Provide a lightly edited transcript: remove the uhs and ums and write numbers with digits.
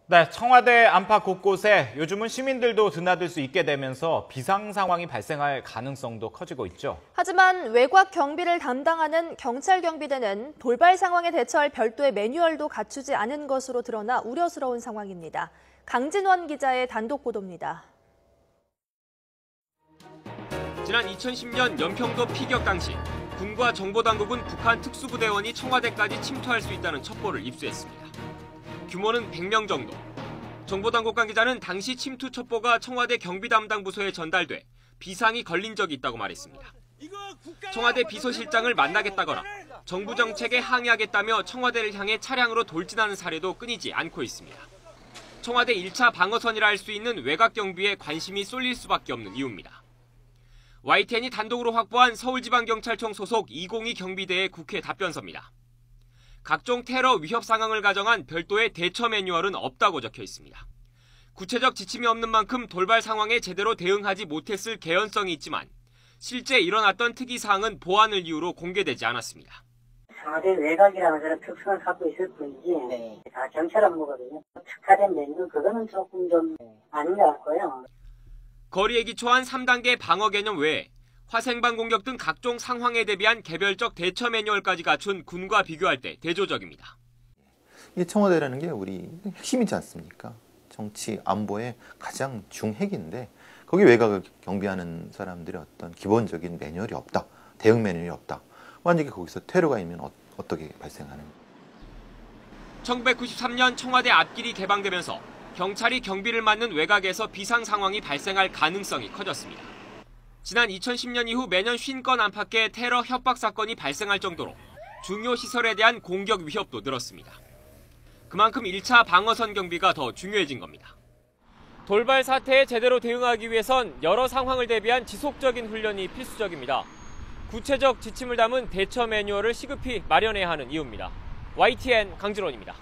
네, 청와대 안팎 곳곳에 요즘은 시민들도 드나들 수 있게 되면서 비상 상황이 발생할 가능성도 커지고 있죠. 하지만 외곽 경비를 담당하는 경찰 경비대는 돌발 상황에 대처할 별도의 매뉴얼도 갖추지 않은 것으로 드러나 우려스러운 상황입니다. 강진원 기자의 단독 보도입니다. 지난 2010년 연평도 피격 당시 군과 정보당국은 북한 특수부대원이 청와대까지 침투할 수 있다는 첩보를 입수했습니다. 규모는 100명 정도. 정보당국 관계자는 당시 침투 첩보가 청와대 경비 담당 부서에 전달돼 비상이 걸린 적이 있다고 말했습니다. 청와대 비서실장을 만나겠다거나 정부 정책에 항의하겠다며 청와대를 향해 차량으로 돌진하는 사례도 끊이지 않고 있습니다. 청와대 1차 방어선이라 할 수 있는 외곽 경비에 관심이 쏠릴 수밖에 없는 이유입니다. YTN이 단독으로 확보한 서울지방경찰청 소속 202 경비대의 국회 답변서입니다. 각종 테러 위협 상황을 가정한 별도의 대처 매뉴얼은 없다고 적혀 있습니다. 구체적 지침이 없는 만큼 돌발 상황에 제대로 대응하지 못했을 개연성이 있지만 실제 일어났던 특이 사항은 보안을 이유로 공개되지 않았습니다. 청와대 외곽이라는 그런 특성을 갖고 있을 뿐이지 다 경찰 업무거든요. 특화된 매뉴얼 그거는 조금 좀 아닌 것 같고요. 거리에 기초한 3단계 방어 개념 외에 화생방 공격 등 각종 상황에 대비한 개별적 대처 매뉴얼까지 갖춘 군과 비교할 때 대조적입니다. 이 청와대라는 게 우리 핵심이지 않습니까? 정치 안보의 가장 중핵인데 거기 외곽을 경비하는 사람들의 어떤 기본적인 매뉴얼이 없다. 대응 매뉴얼이 없다. 만약에 거기서 테러가 있으면 어떻게 발생하는지. 1993년 청와대 앞길이 개방되면서 경찰이 경비를 맡는 외곽에서 비상 상황이 발생할 가능성이 커졌습니다. 지난 2010년 이후 매년 50건 안팎의 테러 협박 사건이 발생할 정도로 중요 시설에 대한 공격 위협도 늘었습니다. 그만큼 1차 방어선 경비가 더 중요해진 겁니다. 돌발 사태에 제대로 대응하기 위해선 여러 상황을 대비한 지속적인 훈련이 필수적입니다. 구체적 지침을 담은 대처 매뉴얼을 시급히 마련해야 하는 이유입니다. YTN 강진원입니다.